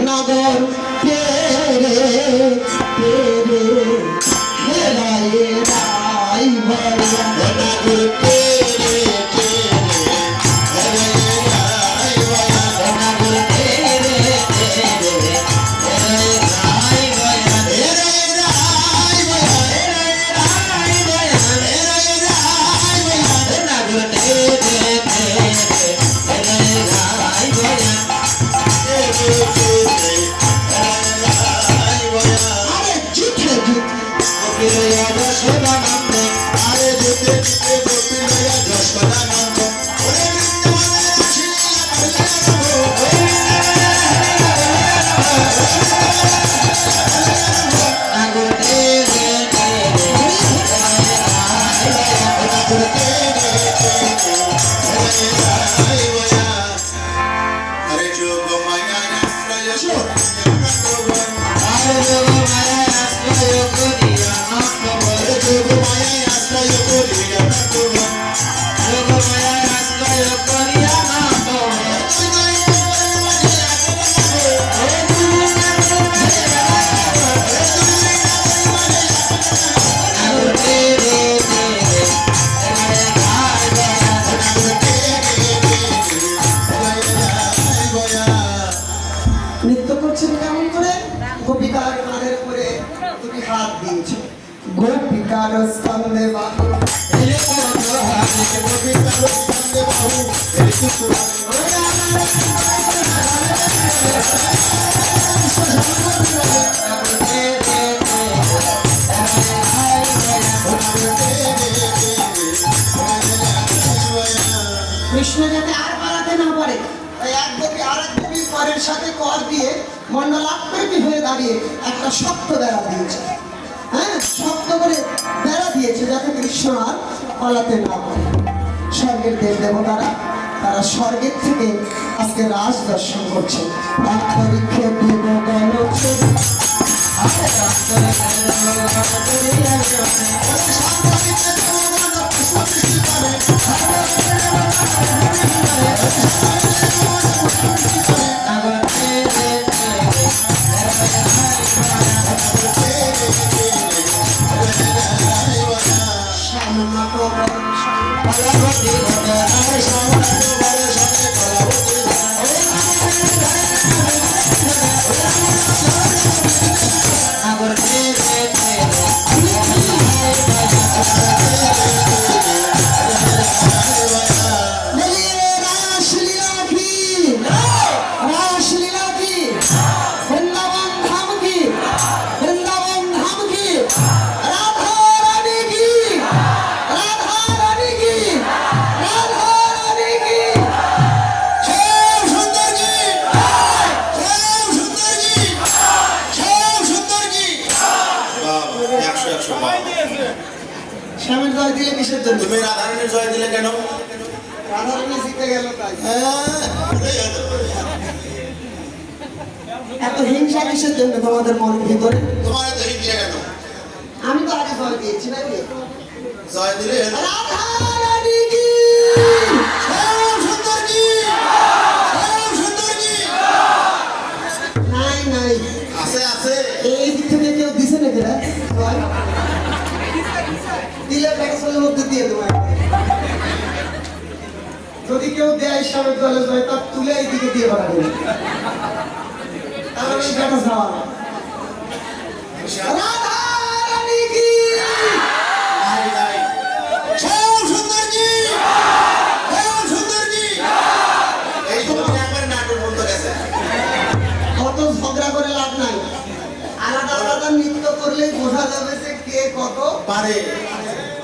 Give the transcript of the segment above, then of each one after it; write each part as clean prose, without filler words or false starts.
नगर तेरे तेरे हेराए राई भैया नगर तेरे तेरे हेराए राई भैया नगर तेरे तेरे हेराए राई भैया हेराए राई भैया हेराए राई भैया नगर तेरे तेरे हेराए राई भैया गोपिकार स्कंदे बाहु तेरे को हाथ के गोपिकार स्कंदे बाहु तेरे को कृष्ण যাতে আর পালাতে না পারে তাই এক গোপী আরেক গোপীর পরের সাথে কর দিয়ে মণ্ডলাকৃতি হয়ে দাঁড়িয়ে একটা শক্ত বেড়া দিয়েছে। হ্যাঁ, শক্ত করে বেড়া দিয়েছে যাতে কৃষ্ণ আর পালাতে না পারে। স্বর্গের দেব দেবতারা তারা স্বর্গের থেকে আজকে রাজ দর্শন করছে। শ্যামের জয় দিলে কিসের জন্য? তুমি রাধারণীর জয় দিলে কেন? রাধারণী জিতে গেল তাই। এত হিংসা কিসের জন্য তোমাদের মনের ভিতরে? তোমার এত হিংসা কেন? আমি তো আগে জয় দিয়েছি নাকি? জয় দিলে রাধারণী কি শ্যাম সুন্দর কি শ্যাম সুন্দর কি নাই নাই আছে আছে এই দিক থেকে কেউ দিছে নাকি রে? দিলে প্যাকেজের মধ্যে দিয়ে দেবো। যদি কেউ দেয় শ্যামের জলে জয় তার তুলে এই দিকে দিয়ে বাড়াবে তাহলে এই প্যাকেজ দেওয়া আলাদা নৃত্য করলেই বোঝা যাবে যে কে কত পারে।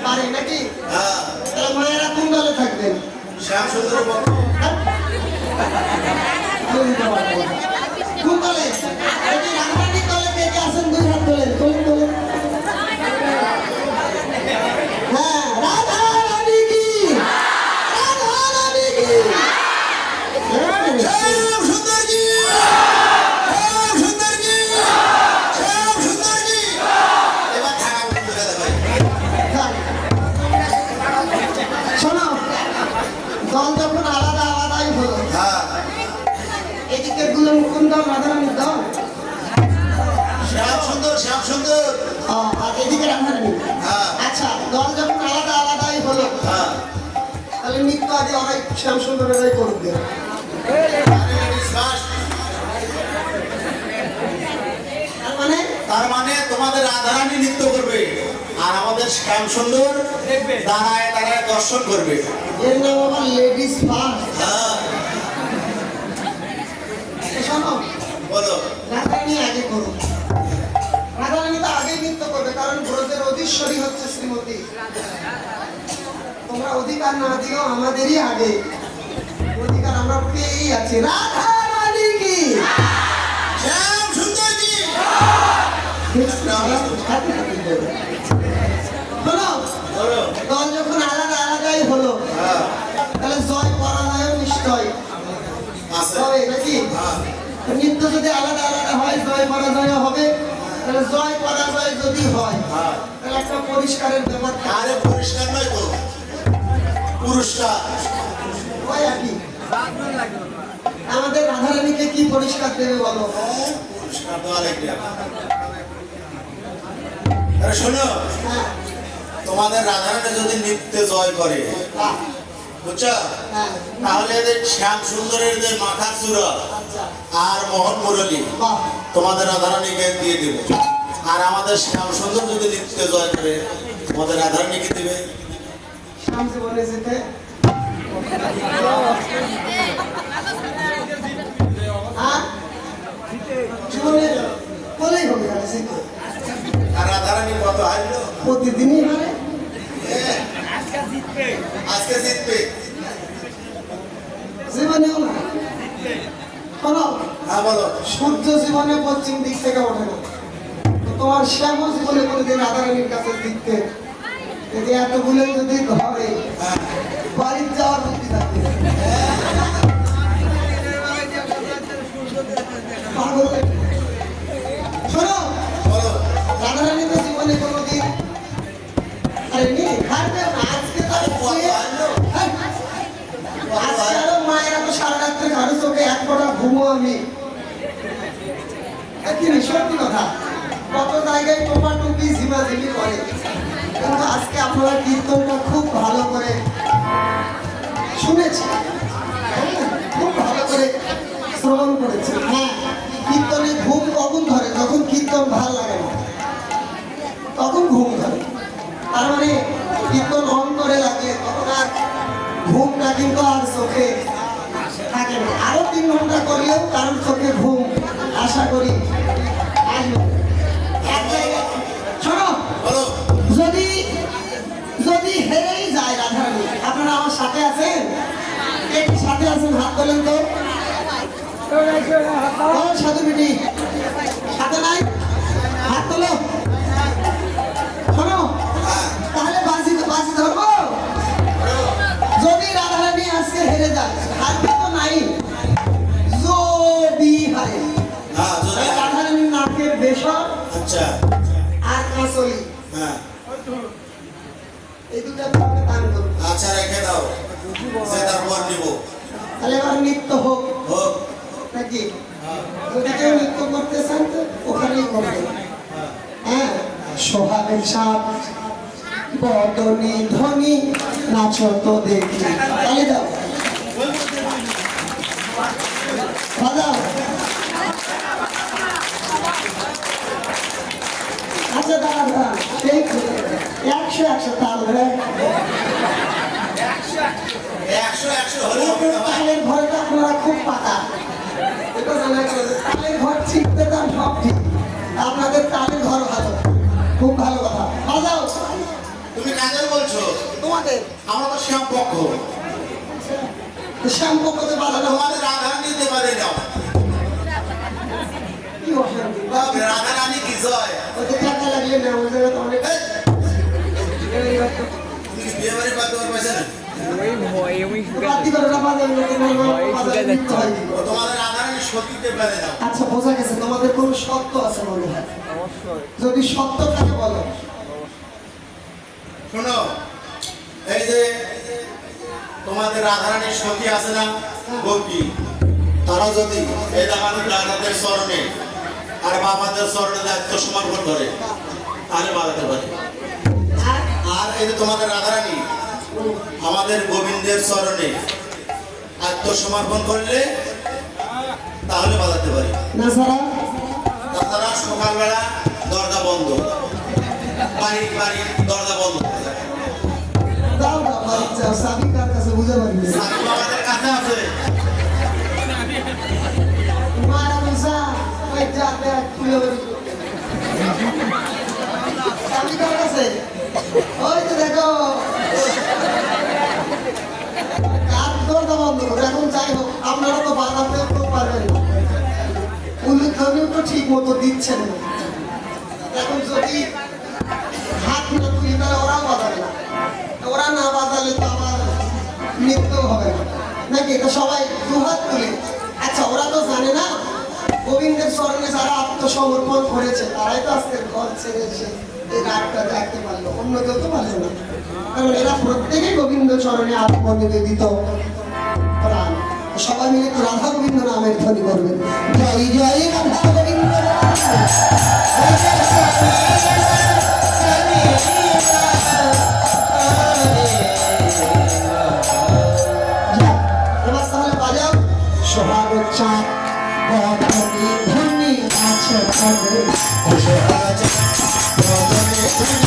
পারে নাকি? হ্যাঁ, তাহলে মায়েরা কোন দলে থাকবেন? শ্যাম সুন্দর পক্ষ। কোন দলে? এই রাধারানীর দলে কে কে আছেন? দুই হাত তোলেন, তোলেন, তোলেন। হ্যাঁ, রাধারানী কি? রাধারানী কি? শ্যাম সুন্দর কি? শ্যাম সুন্দর কি? শ্যাম সুন্দর কি? এবার থাকা বন্ধ করে দে ভাই। শোনো, দল যখন আলাদা আলাদাই হলো, হ্যাঁ, এদিকের গুলো কোন দল? রাধারানীর দল। শ্যাম সুন্দর, শ্যাম সুন্দর। আর এদিকে রাধারানী। হ্যাঁ। আচ্ছা, দল যখন আলাদা আলাদাই হলো, হ্যাঁ, তাহলে নৃত্য আগে অনেক শ্যাম সুন্দরেরাই করবে। তার মানে তোমাদের রাধারানী নৃত্য করবে আর আমাদের শ্যাম সুন্দর দাঁড়ায় দাঁড়ায় দর্শন করবে। এর নাম আবার লেডিস ফার্স্ট। হ্যাঁ, শোনো, বলো। রাধারানী আগে করুন। রাধারানী তো আগেই নৃত্য করবে, কারণ ব্রজের অধীশ্বরী হচ্ছে শ্রীমতী। তোমরা অধিকার না দিও, আমাদেরই আগে অধিকার আমরা পেয়েই আছি। রাধারানী কি? শ্যাম সুন্দর কি? শোনো, বলো। দল যখন আলাদা আলাদাই হলো, হ্যাঁ, তাহলে জয় পরাজয় নিশ্চয় আছে। হবে নাকি? হ্যাঁ, নৃত্য যদি আলাদা আলাদা হয়, জয় পরাজয় হবে। তাহলে জয় পরাজয় যদি হয়, হ্যাঁ। তাহলে একটা পরিষ্কারের ব্যাপার থাকে। আরে পরিষ্কার নয় তো, পুরস্কার। ওই আর কি। আমাদের রাধারানীকে কি পরিষ্কার দেবে বলো? পুরস্কার তো আরেকটা। আরে শোনো, হ্যাঁ, তোমাদের রাধারানী যদি নৃত্যে জয় করে, বাহ, বুঝছো, হ্যাঁ, তাহলে এদের শ্যাম সুন্দরের যে মাথা চূড়া আচ্ছা, আর মোহন মুরলী বাহ, তোমাদের রাধারানীকে দিয়ে দেবে। আর আমাদের শ্যাম সুন্দর যদি নৃত্যে জয় করে, তোমাদের রাধারানীকে দিবে। শ্যাম জীবনে যেতে হ্যাঁ, জীবনে বলেই হবে না, যেতে। আর রাধারানী কত হারলো? প্রতিদিনই হারে। আজকে জিতবে। জীবনেও না। শোনো, হ্যাঁ, বলো। সূর্য জীবনে পশ্চিম দিক থেকে ওঠে না। তো তোমার শ্যামও জীবনে কোনোদিন রাধারানীর কাছে দিকতে যদি এতগুলো যদি ধরে, হ্যাঁ, বাড়ির যাওয়ার বুদ্ধি থাকবে। পাগল। শোনো, বলো। রাধারানী তো জীবনে কোনোদিন হারেনি, হারবে না। আজকে তো আরে কত হারলো? হ্যাঁ, আজকে আরো মায়েরা তো সারা রাত্রে কারো চোখে এক ফোঁটা ঘুমো আমি। কি সত্যি কথা, কত জায়গায় টোপা টুপি ঝিমাঝিমি করে, কিন্তু আজকে আপনারা কীর্তনটা খুব ভালো করে শুনেছি, খুব ভালো করে শ্রবণ করেছি। হ্যাঁ, কীর্তনে ঘুম কখন ধরে? যখন কীর্তন ভাল লাগে না, তখন ঘুম ধরে। তার মানে কীর্তন অন্তরে লাগে, তখন আর ঘুমটা কিন্তু আর চোখে থাকে না। আরো 3 ঘন্টা করলেও কারোর চোখে ঘুম আশা করি আসবে। এক জায়গায় শোনো, বলো। যদি যদি হেরেই যায় রাধারানী, আপনারা আমার সাথে আছেন? কে কি সাথে আছেন? হাত তোলেন তো। ও সাধু বিটি, সাথে নাই? হাত তোলো। শোনো, তাহলে বাজি বাজি ধরবো। যদি রাধারানী আজকে হেরে যায়, হারবে তো নাই, যদি হারে, হ্যাঁ, যদি তাহলে রাধারানীর নাকের বেসর আচ্ছা। আর কাঁচলি, হ্যাঁ, এই দুটো আপনাকে দান করবো। আচ্ছা, রেখে দাও, সে তারপর নিব। তাহলে এবার নৃত্য হোক হোক। নাকি? যদি কেউ নৃত্য করতে চান তো ওখানেই করবে। হ্যাঁ, সোহাগের সাপ বদনী ধ্বনি নাচো তো দেখি। তাহলে দাও, বাজাও। আচ্ছা, দাঁড়া দাঁড়া, সেই 100 তাল ধরে। 100 হলে তালের ঘরটা আপনারা খুব পাকা, এটা জানা গেল। তালের ঘর ছিটতে তার সব ঠিক, আপনাদের তালের ঘর কাদের? আমরা তো শ্যাম পক্ষ। শ্যাম পক্ষতে বাধা না তোমাদের রাধা নিতে পারে না। কি অশান্তি? রাধা রানী কি জয়? ওদের টাকা লাগলে না ওদের তো অনেক এই, তুমি কি বিয়ে বাড়ি পাতে পারবে না? রাত্রি করে না বাজার লোকে না বাজার দিতে হয়। ও তোমাদের রাধা রানী সতীতে পারে না। আচ্ছা বোঝা গেছে তোমাদের কোনো সত্য আছে মনে হয়। যদি সত্য থাকে বলো। শোনো, এই যে তোমাদের রাধা রানীর সতী আছে না গোপী, তারা যদি এই আমাদের রাধাদের চরণে আর বাবাদের চরণে আত্মসমর্পণ করে তাহলে বাড়াতে পারে। আর এই যে তোমাদের রাধা রানী আমাদের গোবিন্দের চরণে আত্মসমর্পণ করলে তাহলে বাজাতে পারি। না সারা তাছাড়া সকালবেলা দরজা বন্ধ, বাড়ি বাড়ি দরজা বন্ধ। দাও না বাড়ি যাও সাবি কার কাছে বুঝে পারি না। সাধু বাবাদের কাছে আছে। মারা মুসা ওই যাতে খুলে বলি সাবি কার কাছে ওই তো দেখো কার দরজা বন্ধ করে। এখন যাই হোক আপনারা তো বাজাতে পারবেন না, উলুধ্বনিও তো ঠিক মতো দিচ্ছেন না। এখন যদি হাত না তুলি তাহলে ওরাও বাজাবে না, ওরা না বাজালে তো আমার মৃত্যু হবে না নাকি? এটা সবাই দুহাত তুলে। আচ্ছা ওরা তো জানে না গোবিন্দের স্মরণে যারা আত্মসমর্পণ করেছে তারাই তো আজকের ঘর ছেড়ে এসে এই রাতটা দেখতে পারলো, অন্য কেউ তো পারলো না। কারণ এরা প্রত্যেকেই গোবিন্দ চরণে আত্মনিবেদিত প্রাণ। সবাই মিলে একটু রাধা গোবিন্দ নামের ধ্বনি করবেন। জয় জয় রাধা গোবিন্দ এবার তাহলে বাজাও সোহাগ চাঁদ বদনি ধনি আছে পদে আদি ভবনি ধনি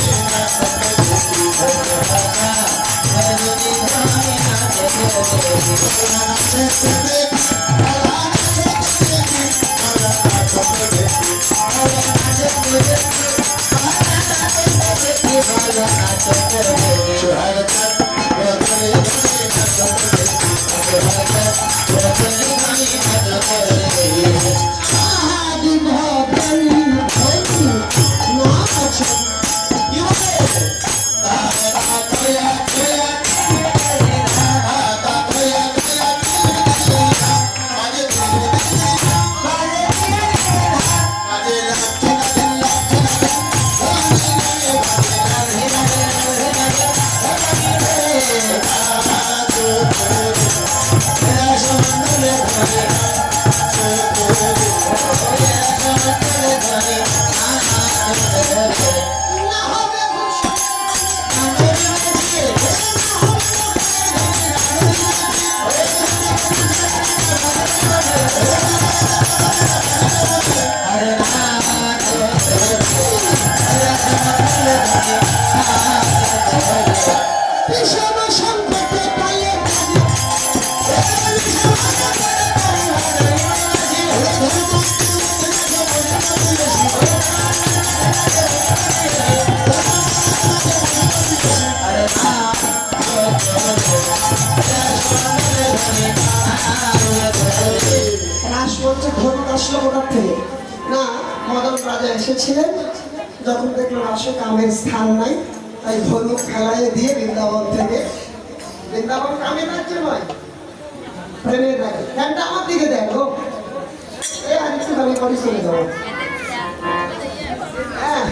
নাচ না হবে ভূষণ বিষম সংকটে পালে রাসমঞ্চে ঘটনা আসলো কোথার থেকে না, মদন রাজা এসেছিলেন, যখন দেখলো রাসে কামের স্থান নাই তাই ধনুক ফেলাইয়ে দিয়ে বৃন্দাবন থেকে, বৃন্দাবন কামের রাজ্য নয় প্রেমের রাজ্য। ফ্যানটা আমার দিকে দেখো, এই আর একটু আমি করে চলে যাবো। হ্যাঁ